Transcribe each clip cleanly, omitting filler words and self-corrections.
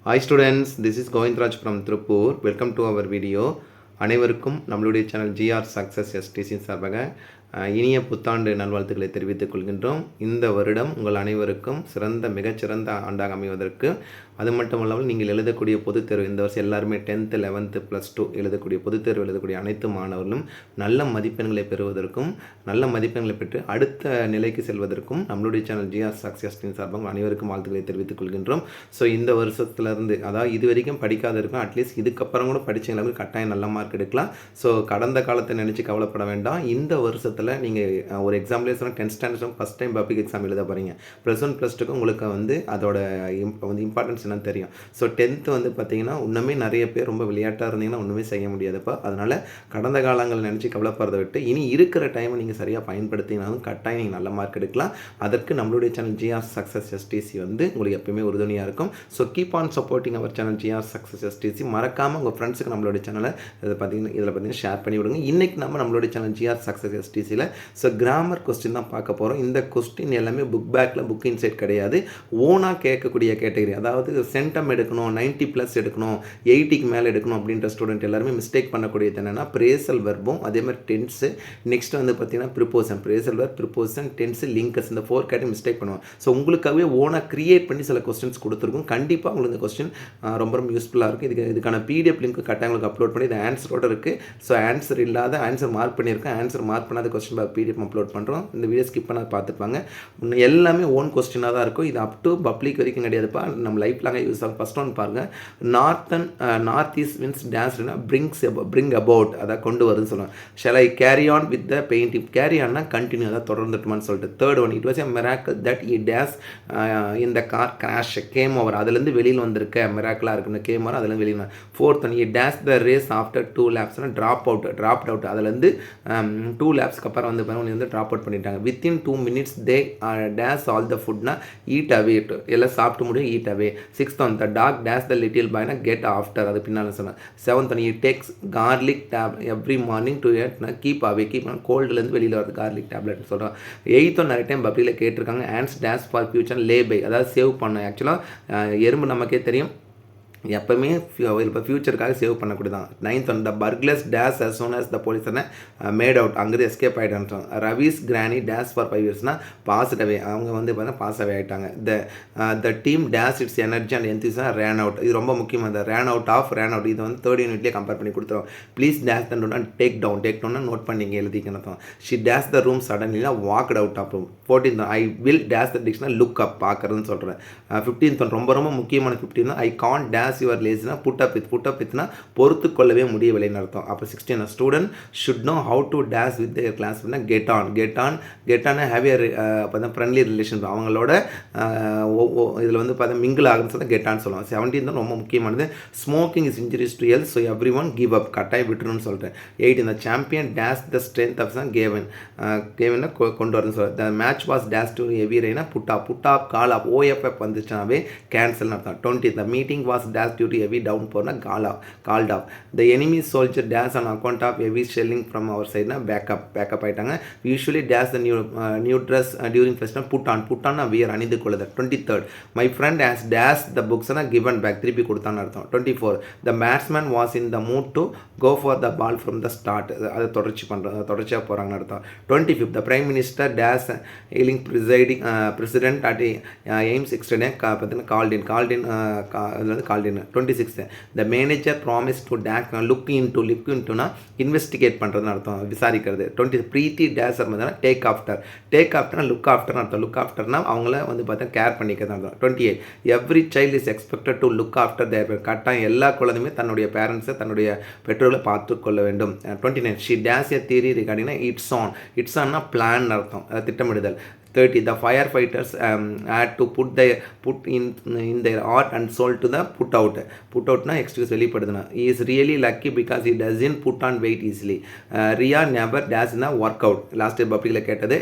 Hi students, this is Govindraj from Tripur. Welcome to our video. அனைவருக்கும் நம்மளுடைய channel GR success STC சார்பாக இனிய புத்தாண்டு நல்வாழ்த்துக்களை தெரிவித்துக் கொள்கின்றோம். இந்த வருடம் உங்கள் அனைவருக்கும் மிகச்சிறந்த ஆண்டாக அமைவதற்கு, அது மட்டும் இல்லாமல் நீங்கள் எழுதக்கூடிய பொதுத் தேர்வு, இந்த வருஷம் எல்லாருமே 10th 11th +2 எழுதக்கூடிய பொதுத் தேர்வு எழுதக்கூடிய அனைத்து மாணவர்களும் நல்ல மதிப்பெண்களை பெறுவதற்கும், நல்ல மதிப்பெண்களை பெற்று அடுத்த நிலைக்கு செல்வதற்கும் நம்மளுடைய சேனல் ஜிஆர் சக்ஸஸ் சார்பாக அனைவருக்கும் வாழ்த்துக்களை தெரிவித்துக் கொள்கின்றோம். ஸோ இந்த வருஷத்துலேருந்து, அதாவது இது வரைக்கும் படிக்காத இருக்கும், அட்லீஸ்ட் இதுக்கப்புறம் கூட படித்தவங்களுக்கு கட்டாயம் நல்ல மார்க் எடுக்கலாம். ஸோ கடந்த காலத்தை நினச்சி கவலைப்பட வேண்டாம். இந்த வருஷத்தில் நீங்கள் ஒரு எக்ஸாம்பிளே சொன்னால் 10th standard first time public exam எழுத போகிறீங்க. +1 +2 உங்களுக்கு அதோட இம்பார்ட்டன்ஸ் என்னன்னு தெரியும். ஸோ 10th பார்த்தீங்கன்னா இன்னுமே நிறைய பேர் ரொம்ப விளையாட்டாக இருந்தீங்கன்னா ஒன்றுமே செய்ய முடியாதுப்பா. அதனால் கடந்த காலங்கள் நினச்சி கவலைப்படுறத விட்டு இனி இருக்கிற டைமை நீங்கள் சரியாக பயன்படுத்தினாலும் கட்டாயம் நீங்கள் நல்ல மார்க் எடுக்கலாம். அதற்கு நம்மளுடைய சேனல் ஜிஆர் சக்ஸஸ் எஸ்டிசி உங்களுக்கு எப்பயுமே உறுதுணையாக இருக்கும். So keep on supporting our channel GR success STC. மறக்காமல் உங்கள் ஃப்ரெண்ட்ஸுக்கு நம்மளுடைய சேனலை இதில் பார்த்தீங்கன்னா ஷேர் பண்ணி விடுங்க. இன்றைக்கி நம்மளுடைய சேனல் ஜிஆர் சக்ஸஸ் எஸ்டிசியில் ஸோ கிராமர் கொஸ்டின் தான் பார்க்க போகிறோம். இந்த கொஸ்டின் எல்லாமே புக் பேக்கில் புக் இன்சைட் கிடையாது, ஓனாக கேட்கக்கூடிய கேட்டகரி. அதாவது சென்டம் எடுக்கணும், 90+ எடுக்கணும், 80க்கு மேலே எடுக்கணும் அப்படின்ற ஸ்டூடெண்ட் எல்லாருமே மிஸ்டேக் பண்ணக்கூடியது என்னென்னா பிரேசல் வெர்பும் அதே மாதிரி டென்ஸு, நெக்ஸ்ட் பார்த்தீங்கன்னா preposition, பிரேசல் verb, preposition, tens, linkers, இந்த 4 கேட்டகரி மிஸ்டேக் பண்ணுவோம். ஸோ உங்களுக்காகவே ஓனாக க்ரியேட் பண்ணி சில கொஸ்டின்ஸ் கொடுத்துருக்கும். கண்டிப்பாக உங்களுக்கு இந்த கொஸ்டின் ரொம்ப ரொம்ப யூஸ்ஃபுல்லாக இருக்கும். இதுக்கான பிடிஎஃப் லிங்க் கட்டாயம் உங்களுக்கு அப்லோட் பண்ணி, இது ஆன்சரோடு இருக்குது. ஸோ ஆன்சர் இல்லாத, ஆன்சர் மார்க் பண்ணியிருக்கேன், ஆன்சர் மார்க் பண்ணாத கொஸ்டின் பிடிஎஃப் அப்லோட் பண்ணுறோம். இந்த வீடியோ ஸ்கிப் பண்ணாத பார்த்துப்பாங்க. எல்லாமே ஓன் கொஸ்டினாக தான் இருக்கும். இது அப் டு பப்ளிக் வரைக்கும் கிடையாதுப்பா, நம்ம லைஃப் லாங்க யூஸ் ஆகும். ஃபஸ்ட் ஒன் பாருங்கள், நார்த் ஈஸ்ட் மீன்ஸ் டேன்ஸ்னா பிரிங் அபவுட், அதை கொண்டு வருதுன்னு சொல்லுவாங்க. Shall I carry on with the painting, carry ஆன்னா கண்டினியூ, அதாவது தொடர்ந்துட்டுமான்னு சொல்லிட்டு. Third one, it was a miracle that he dash இந்த கார் கிராஷ் கேம் ஓவர், அதுலேருந்து வெளியில் வந்திருக்க மிராக்கிளாக இருக்குன்னு கேம் ஓவர், அதுலேருந்து வெளியில். Fourth one, he dash the race after 2 laps, drop out, அதுலேருந்து 2 laps அப்புறம் ட்ராப் அவுட் பண்ணிட்டாங்க. Within 2 minutes they dash all the ஃபுட்னா ஈட் அவே, எல்லாம் சாப்பிட்டு முடியும், eat away. Sixth one, the dog dash the little பாய்னா கெட் ஆஃப்டர், அது பின்னால் சொன்னேன். Seventh one, he takes garlic tab every morning to keep away, கோல்டுலேருந்து வெளியில் வருது கார்லிக் டேப்லெட்னு சொல்கிறோம். எயித் ஒன், நிறைய டைம் பப்ளிக்கில் கேட்டிருக்காங்க, ants dash for future lay by, அதாவது சேவ் பண்ண. ஆக்சுவலாக எறும்பு நமக்கே தெரியும் எப்பவுமே இப்போ ஃபியூச்சருக்காக சேவ் பண்ணக்கூடியதான். 9th one, the burglars dash as soon as the police made out, அங்கே எஸ்கேப் ஆகிட்டான். ரவிஸ் கிரானி டேஸ் ஃபார் 5 yearsனா பாஸ்ட் அவே, அவங்க பார்த்தீங்கன்னா பாஸ் அவே ஆகிட்டாங்க. The team dash its energy and enthusiasm ran out, இது ரொம்ப முக்கியம். இந்த ரேன் அவுட், இது 3rd யூனிட்லேயே கம்பேர் பண்ணி கொடுத்துரும். Please dash the tone take டவுன்னா நோட் பண்ணி இங்கே எழுதிக்கணும். ஷி டேஸ் த ரூம் சடன்லினா walked out of room. 14th I will dash the dictionary look up, பார்க்குறதுன்னு சொல்கிறேன். 15th ஒன், ரொம்ப ரொம்ப முக்கியமான 15th, I can't dash your லேசினா புட் அப் வித்னா பொறுத்து கொள்ளவே முடியவில்லைன்னு அர்த்தம். அப்போ 16 student should know how to dash with their class get on have year பார்த்தா ஃப்ரெண்ட்லி ரிலேஷன், அவங்களோட இதில் பார்த்தா மிங்கிள் ஆகுன்னு சொல்லி கெட் ஆன் சொல்லுவாங்க. 17 ரொம்ப முக்கியமானது, smoking is injurious to health, so every one give up, கட்டாயம் விட்டுருன்னு சொல்கிறேன். 18 இந்த champion dash the strength of Kevin கொண்டு வரணும்னு சொல்கிறேன். The match was dash to heavy ரெய்னா put off call off O F F வந்துச்சுனாவே கேன்சல்னு அர்த்தம். 20 the meeting was dash due to heavy downpour called off. The enemy soldier dash on account of heavy shelling from our side backup ஆயிட்டாங்க. usually dash the new dress during festival put on wear அணிந்து கொள்ளுது. 23rd my friend has dashed the books given back, திருப்பி கொடுத்தான்னு அர்த்தம். 24 the batsman was in the mood to go for the ball from the start, அதை தொடர்ச்சியாக போகிறாங்கன்னு அர்த்தம். 25th the prime minister dash ailing president at Ames extended called in 26th the manager promised to look into investigate பண்ணுறதுன்னு அர்த்தம், விசாரிக்கிறது. 20 பிரீத்தி days take after look ஆஃப்டர்னா அவங்கள பார்த்தா care பண்ணிக்கிறது அர்த்தம். 28 every child is expected to look after their, கட்டாயம் எல்லா குழந்தையுமே தன்னுடைய பேரண்ட்ஸை தன்னுடைய பெற்றோர்களை பார்த்து கொள்ள வேண்டும். 29 ஷி டேஸ் எ தியரி ரிகார்டிங்னா இட்ஸ் ஆன்னா பிளான் அர்த்தம், திட்டமிடுதல். 30 the firefighters had to put in their heart and soul to the put outனா எக்ஸ்கியூஸ் வெளிப்படுதுனா. he is really lucky because he doesn't put on weight easily. Ria never does in the workout, last பப்ளிக்கில் கேட்டது.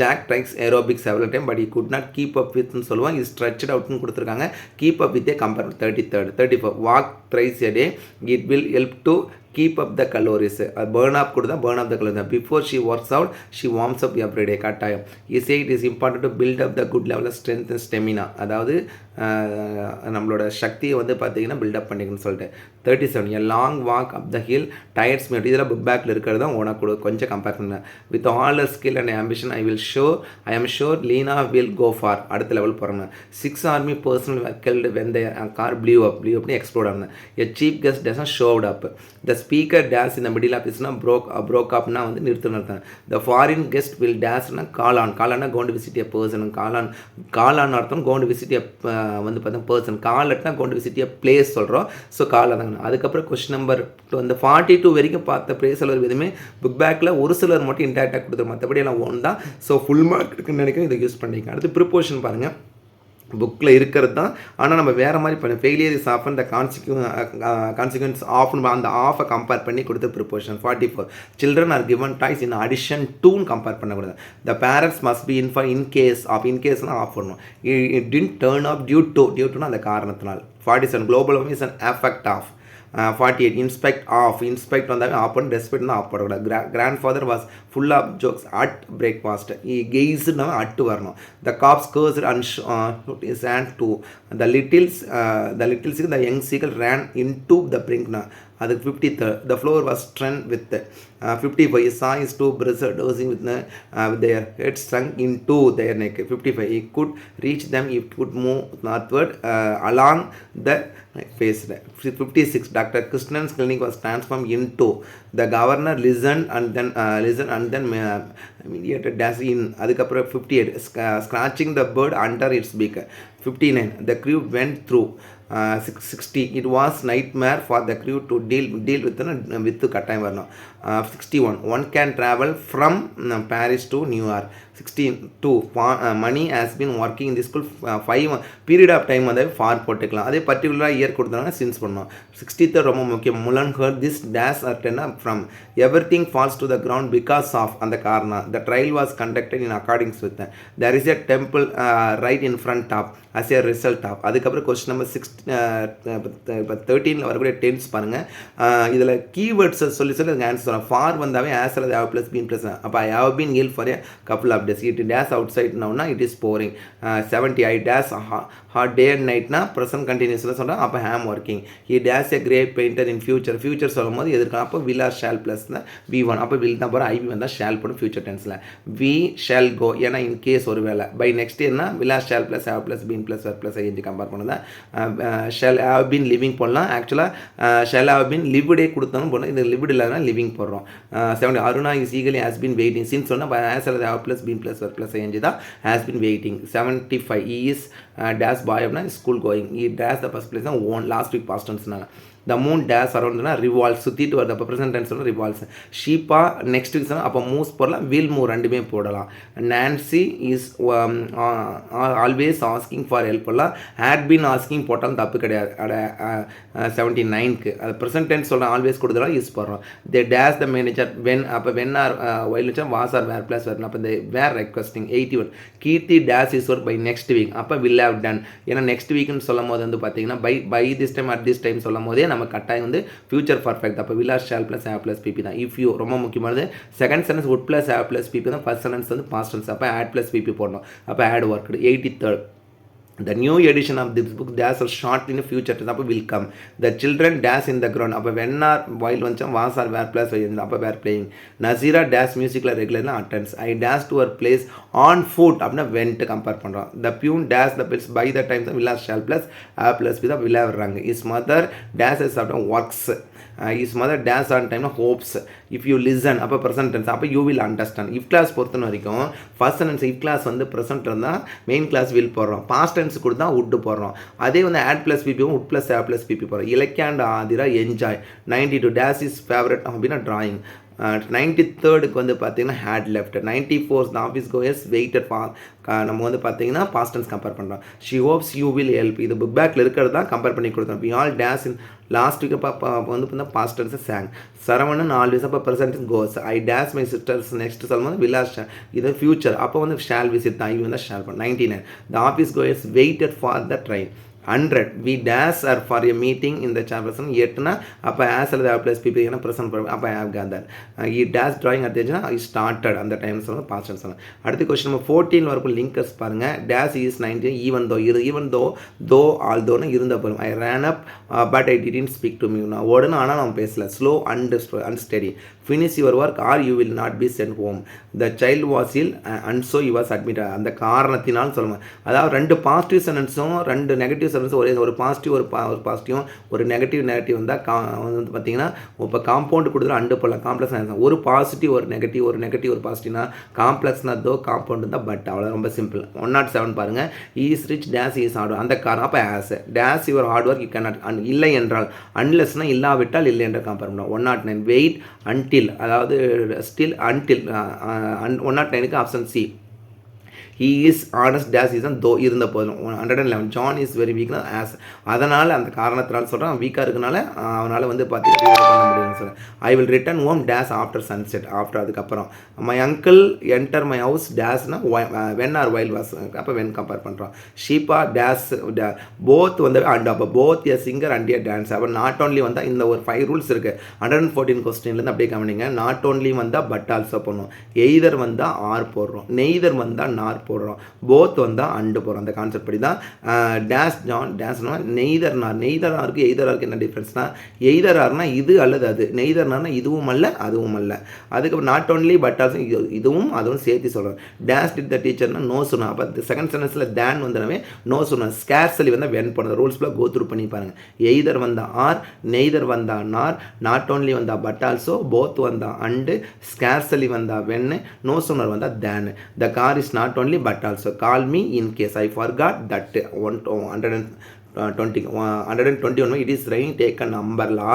Jog tricks aerobic several time but I could not keep up வித்னு சொல்லுவாங்க. Is stretched அவுட்னு கொடுத்துருக்காங்க. Keep up with compare 33rd 34 walk thrice a day it will help to keep up the calories. Burn up கொடுத்தா burn up the calories. Before she works out, she warms up every day. கட்டாயம். He say it is important to build up the good level of strength and stamina. அதாவது நம்மளோட சக்தியை வந்து பார்த்தீங்கன்னா build up பண்ணிக்கணும்னு சொல்லிட்டு 37 a long walk up the hill tires me. இதில் book பேக்கில் இருக்கிறது தான் உனக்கு கொஞ்சம் கம்பேர் பண்ணேன். With all her skill and ambition I am sure Lena will go far. அடுத்த லெவல் போகிறாங்க. 6 army personnel were killed when their car blew up explode ஆனது. A chief guest doesn't showed up. The speaker dash in the middle of is broke up na வந்து நிறுத்தணும். The foreign guest will dash na call on go to visit a person. call on அர்த்தம் go to visit a வந்து பார்த்தா person. Call அட்னா go to visit a place சொல்கிறோம். So call அதாங்க. அதுக்கப்புறம் question number 2 அந்த 42 வரைக்கும் பார்த்த ப்ளேஸ் எல்லோரும் எதுவுமே புக் பேக்கில் ஒரு சிலர் மட்டும் இன்டேக்டாக கொடுத்துரும். மற்றபடி எல்லாம் ஒன் தான். ஸோ ஃபுல் மார்க் இருக்குன்னு நினைக்கிறேன். இதை யூஸ் பண்ணிக்க. அடுத்து ப்ரிப்போஷன் பாருங்கள். புக்கில் இருக்கிறது தான். ஆனால் நம்ம வேறு மாதிரி பண்ண failure is often the consequence ஆஃப்னு அந்த ஆஃபை கம்பேர் பண்ணி கொடுத்த preposition. 44 children are given toys in addition டூன்னு கம்பேர் பண்ணக்கூடாது. The parents must be in கேஸ்னால் ஆஃப் பண்ணணும். இட் டின்ட் டேர்ன் ஆஃப் டியூட்டுனா அந்த காரணத்தினால். 47 global warming is an effect of. 48 in spite வந்தாலும் ஆஃப் பண்ணி ரெஸ்பெக்ட் தான் ஆஃப் பண்ணக்கூடாது. Grandfather was full of jokes at breakfast. கெய்ஸ்னா அட்டு வரணும். The cops cursed and is and to the littles the young sickle ran into the பிரிங்க்னா. அதுக்கு 53 the floor was strewn with 55 saw his two brothers dozing with their heads sunk into their neck. 55 he could reach them if he could move northward along the face. 56 Dr. Krishnan's clinic was transformed into. The governor listened and then mediated dash in. அதுக்கப்புறம் 58 scratching the bird under its beak. 59 the crew went through. 60 it was nightmare for the crew to deal with கட்டாயம் வரணும். 61 one can travel from Paris to New York. 62 money has been working in this school 5 period of time வந்து for போட்டுக்கலாம். அதே பர்டிகுலராக year கொடுத்தாங்கன்னா since பண்ணணும். 63 ரொம்ப முக்கியம். Mulan heard this dash are ten from everything falls to the ground because of அந்த காரணம். The trial was conducted in accordance with there is a temple right in front of as a result of. அதுக்கப்புறம் question number 13 வரக்கூடிய tense பாருங்கள். இதில் கீவேர்ட்ஸை சொல்லி answer சொல்லலாம். For வந்தாவே as அல்லது ஹேவ் ப்ளஸ் பீன் ப்ளஸ். அப்போ I have been ill for a couple of days. It dash outside நவுனா it is boring. 70 I dash hard day and நைட்னா ப்ரெசன்ட் கண்டினியூஸில் சொல்கிறேன். அப்போ am working. He dash a great painter in future சொல்லும் போது எதிர்க்கலாம். அப்போ will or shall plus தான் V1. அப்போ வில் தான் போகிற ஐவி வந்தால் ஷேல் போடும் ஃபியூச்சர் டென்ஸில். வி ஷேல் கோ ஏன்னா இன் கேஸ் ஒரு வேலை பை நெக்ஸ்ட் இயர்னா will or shall plus have plus been plus verb plus I N G compare பண்ணதான். ஷேல் ஹேவ் பீன் லிவிங் போடலாம். ஆக்சுவலாக ஷேல் ஹேவ் பீன் லிவ்டே கொடுத்தாலும் போடலாம். இது லிவ்டு இல்லைனா லிவிங் போடுறோம். 70 Aruna is eagerly has been waiting. Since சொன்னால் ஆஸ் அல்லது have plus been plus verb plus I N G தான் has been waiting. 75 he is dash boy அப்படின்னா school going. he dash the first place தான் ஓன் லாஸ்ட் வீக் பாஸ்ட் டென்ஸ்னால. the moon dash அரௌண்ட்னா revolves சுற்றிட்டு வருது. அப்போ ப்ரெசன்ட் டென்ஸ் சொன்னால் revolves. Sheeba next week சொன்னால் அப்போ மூவ்ஸ் போடலாம். வில் மூவ் ரெண்டுமே போடலாம். Nancy is always asking for help போடலாம். ஹேட் பீன் ஆஸ்கிங் போட்டாலும் தப்பு கிடையாது. 79க்கு அது ப்ரெசன்ட் டென்ஸ் சொல்கிறேன். ஆல்வேஸ் கொடுத்தாலும் யூஸ் பண்ணுறோம். They dash the manager when. அப்போ வென் ஆர் வைல் வச்சா வாஸ் ஆர் வேர் ப்ளஸ் வரணும். அப்போ இந்த were requesting. 81 Keerthi dash is work by next week. அப்போ வில் ஹேவ் டன். ஏன்னா நெக்ஸ்ட் வீக்னு சொல்லும் போது வந்து பார்த்தீங்கன்னா by this time at this time சொல்லும் போதே நம்ம கட்டாயம் வந்து ஃபியூச்சர் பர்ஃபெக்ட். அப்போ will or shall plus have plus PP தான். இஃப் யூ ரொம்ப முக்கியமானது. Second sentence would plus have plus PP தான். ஃபர்ஸ்ட் சென்டென்ஸ் வந்து பாஸ்ட் டென்ஸ். அப்போ ஆட் ப்ளஸ் பிபி போடணும். அப்போ had worked. 83rd the new edition of this book dash are short in the future அப்போ will come. the children dash in the ground. அப்போ when are while வந்துச்சா was are were plus அப்போ were playing. Nazira dash musicல ரெகுலர்னா attends. I dash to her place on foot அப்படின்னா went compare பண்ணுறோம். the pune dash the bills by the time will have shall plus have plus with will have rang. his mother dashes after works. his mother dash on time hopes. if you listen அப்போ present tense. அப்போ you will understand. if class பொறுத்த வரைக்கும் first sentence if class வந்து present இருந்தால் main clause will போடுறோம். Past tense கொடுத்தா would போடுறோம். அதே வந்து ஆட் ப்ளஸ் பிபியும் would plus have plus P P போடுறோம். Ilakkiya and Aathira enjoy. 92 dash is favourite அப்படின்னா ட்ராயிங். 93க்கு வந்து பார்த்தீங்கன்னா had left. 94th the office goers waited for. நம்ம வந்து பார்த்தீங்கன்னா past tense கம்பேர் பண்ணுறோம். she hopes you will help. இது புக் பேக்கில் இருக்கிறது தான் கம்பேர் பண்ணி கொடுத்தோம். we all dash in last week வந்து பார்த்தா past tense sang. Saravanan always அப்போ present goes. I dash my sisters next சொல்லும்போது விலாஸ் இது ஃபியூச்சர். அப்போ வந்து ஷால் விசிட் தான் இவங்க தான் ஷால் பண்ண. 99 the office chores weighted for the train. 100 we dash are for a meeting in the chairperson. 8 அப்போ as அல்லது plus pp ஏன்னா ப்ரெசென்ட் பண்ணுவோம். அப்போ I have gathered. he dash drawing at the age I started அந்த time சொல்லணும் past tense சொல்லணும். அடுத்த question நம்ம 14 வரைக்கும் லிங்கர்ஸ் பாருங்க. dash is 19 even though although இருந்த போலும். I ran up but I didn't speak to me. நான் ஓடணும் ஆனால் நான் பேசல. slow and unsteady. finish your work or you will not be sent home. the child was ill and so he was admitted. அந்த காரணத்தினால் சொல்லுவேன். அதாவது ரெண்டு பாசிட்டிவ் சென்டென்ஸும் ரெண்டு நெகட்டிவ் சென்டென்ஸ் ஒரு பாசிட்டிவ் ஒரு பாசிட்டிவ் ஒரு நெகட்டிவ் வந்தால் வந்து பார்த்தீங்கன்னா இப்போ காம்பவுண்ட் கொடுத்துரும் அண்டு போடலாம். காம்ப்ளெக்ஸ் ஒரு பாசிட்டிவ் ஒரு நெகட்டிவ் ஒரு பாசிட்டிவ்னா காம்ப்ளெக்ஸ்னா தோ காம்பவுண்ட் தான் பட் அவ்வளோ ரொம்ப சிம்பிள். 107 பாருங்கள். Is rich dash is hard. அந்த காரணம் அப்போ as dash your hard work you can இல்லை என்றால் அன்லெஸ்னால் இல்லாவிட்டால் இல்லை என்று கம்பேர் பண்ணோம். 109 வெயிட் அன்டில் அதாவது ஸ்டில் அன்டில் 109க்கு option C. he is honest dash is though இருந்த போதும். 111 ஜான் இஸ் வெரி வீக்னா ஆஸ் அதனால் அந்த காரணத்தினால சொல்கிறேன் வீக்காக இருக்கனால அவனால் வந்து பார்த்தீங்கன்னா பண்ண முடியும்னு சொல்கிறேன். I will return home dash after sunset after அதுக்கப்புறம். My uncle enter my house டேஸ்னா வென் ஆர் வைல் வாஸ் அப்போ வென் கம்பேர் பண்ணுறோம். ஷீப்பா டேஸ் போத் வந்து அண்ட் அப்போ both a singer and a dance. அப்போ நாட் ஓன்லி வந்தால் இந்த ஒரு 5 ரூல்ஸ் இருக்குது. 114 கொஸ்டின்லேருந்து அப்படியே கவனிங்க. நாட் ஓன்லி வந்தால் பட் ஆல்சோ பண்ணுவோம். எய்தர் வந்தால் ஆர் போடுறோம். நெய்தர் வந்தால் நார் போடுறோம். போத் வந்தால் அண்டு போடுறோம். அந்த கான்செப்ட் படி தான் டேஷ் ஜான் டேஷ்னா நெய்தர்னாருக்கு எய்தராருக்கு என்ன டிஃப்ரென்ஸ்னா எய்தரார்னா இது அல்லது அது, நெய்தர்னார்னா இதுவும் அல்ல அதுவும் அல்ல. அதுக்கப்புறம் நாட் ஓன்லி பட் ஆல்சோ இதுவும் அதுவும் சேர்த்து சொல்கிறோம். டேஷ் டிட் த டீச்சர்னா நோ சொன்னா. அப்போ செகண்ட் சென்டென்ஸில் தேன் வந்துடவே நோ சொன்னா. ஸ்கேர்சலி வந்தால் வென் போடுறது. ரூல்ஸ்லாம் கோ த்ரூ பண்ணி பாருங்கள். எய்தர் வந்தால் ஆர், நெய்தர் வந்தால் நார், நாட் ஓன்லி வந்தால் பட் ஆல்சோ, போத் வந்தால் அண்டு, ஸ்கேர்சலி வந்தால் வென்னு, நோ சொன்னர் வந்தால் than. The car is not only but also call me in case I forgot that. 121 it is rain take an umbrella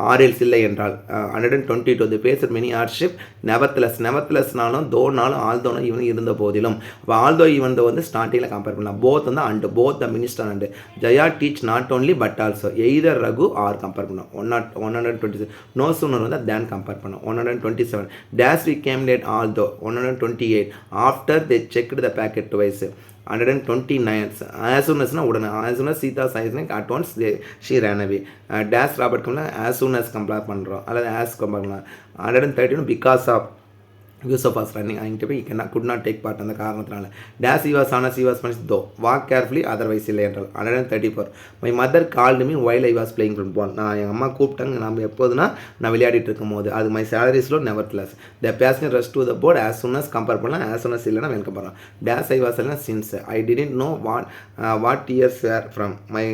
ஆர்எல்ஸ் இல்லை என்றால். 122 தி face many hardship நெவர்த்லெஸ்னாலும் தோனாலும் ஆல்தோனும் இவன் இருந்த போதிலும். இப்போ ஆல்தோ இவன் வந்து ஸ்டார்டிங்கில் கம்பேர் பண்ணலாம். போத் வந்து and both the minister and. Jaya teach not only but also. Either Raghu or compare பண்ணோம். 126 நோ சூனர் வந்து தேன் கம்பேர் பண்ணோம். 127 dash we came late although. 128 after they checked the packet twice. 129 as soon as உடனே as soon as Sita சைஸ்னிக் at once she ran away. Dash Robert கம்மில் as soon as compare பண்ணுறோம் அல்லது as compare பண்ணலாம். 131 because of Yusuf was running ஆகிட்டு போய் could not take part அந்த காரணத்தினால. Days he was honest he was punish though walk carefully otherwise இல்லை என்றால். 134 my mother called me while I was playing football. நான் எங்கள் அம்மா கூப்பிட்டாங்க நம்ம எப்போதுனா நான் விளையாடிட்டு இருக்கும் போது. அது மை சேலரிஸ்லோ nevertheless. The passion rush to the port as soon as compare பண்ணலாம். as soon as இல்லைனா வென் கம்பேர் பண்ணலாம். டேஸ் ஐ வாஸ் இல்லைனா since I didn't know what years were from my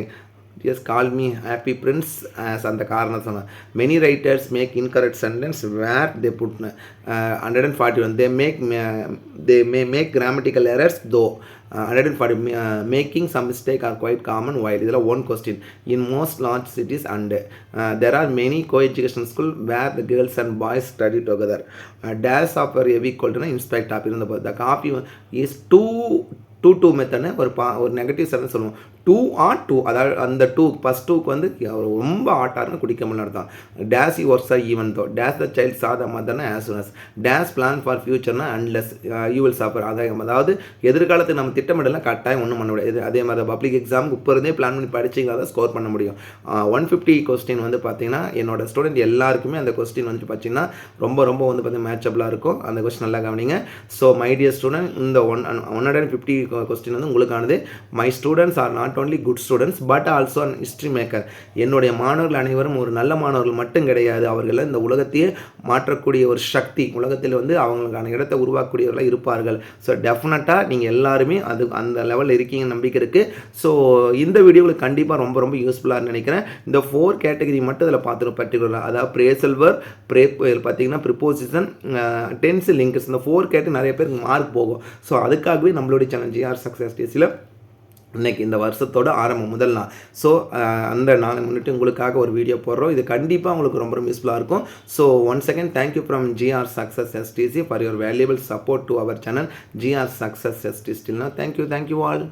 yes call me happy prince as அந்த காரணம் சொன்னேன். many writers make incorrect sentence where they put 141 they may make grammatical errors though. 140 making some mistake are quite common while இதெல்லாம் one question in most large cities and there are many co-education school where the girls and boys study together. dash of a equal to inspect up இருந்த போது the copy is two மெத்தட்னு ஒரு negative sentence சொல்லுவோம். 2 R 2 அதாவது அந்த 2 first 2க்கு வந்து ரொம்ப ஆட்டாருன்னு குடிக்க முடியல அர்த்தம். Dash you works even though. Dash the child saw the மதர்னா as soon as. Dash plan for ஃபியூச்சர்னா அன்லெஸ் யூ வில் சஃபர். அதாவது எதிர்காலத்துக்கு நம்ம திட்டமிடலாம் கட்டாயம் ஒன்றும் பண்ண முடியாது. அதே மாதிரி பப்ளிக் எக்ஸாமுக்கு இப்போ இருந்தே பிளான் பண்ணி படிச்சிங்கன்னா தான் ஸ்கோர் பண்ண முடியும். 150 கொஸ்டின் வந்து பார்த்தீங்கன்னா என்னோட ஸ்டூடெண்ட் எல்லாருக்குமே அந்த கொஸ்டின் வந்து பார்த்தீங்கன்னா ரொம்ப வந்து பார்த்தீங்கன்னா மேட்சபிளாக இருக்கும். அந்த கொஸ்டின் நல்லா கவனிங்க. ஸோ மை டியர் ஸ்டூடெண்ட் இந்த 150 கொஸ்டின் வந்து உங்களுக்கானது. My students are not only good students but also an history maker. என்னுடைய மாணவர்கள் அனைவரும் ஒரு நல்ல மாணவர்கள் மட்டும் கிடையாது, அவர்கள் இந்த உலகத்தையே மாற்றக்கூடிய ஒரு சக்தி, உலகத்தில் வந்து அவங்களுக்கான இடத்தை உருவாக்கக்கூடியவர்களாக இருப்பார்கள். ஸோ டெஃபினட்டாக நீங்கள் எல்லாருமே அது அந்த லெவலில் இருக்கீங்க நம்பிக்கை இருக்குது. ஸோ இந்த வீடியோவில் கண்டிப்பாக ரொம்ப யூஸ்ஃபுல்லாக நினைக்கிறேன். இந்த 4 கேட்டகரி மட்டும் இதில் பார்த்துருவோம் பர்டிகுலராக. அதாவது பிரேசல் வேர்ப், பார்த்தீங்கன்னா ப்ரிப்போசிஷன், டென்ஸ், லிங்க்ஸ், இந்த 4 கேட்டு நிறைய பேருக்கு மார்க் போகும். ஸோ அதுக்காகவே நம்மளுடைய சேனல் ஜிஆர் சக்ஸஸ் டேஸில் இன்னைக்கு இந்த வருஷத்தோட ஆரம்பம் முதல் நாள். ஸோ அந்த நாளை முன்னிட்டு உங்களுக்காக ஒரு வீடியோ போடுறோம். இது கண்டிப்பாக உங்களுக்கு ரொம்ப ரொம்ப யூஸ்ஃபுல்லாக இருக்கும். So once again thank you from GR Success STC for your valuable support to our channel GR Success STC. Till now, thank you all.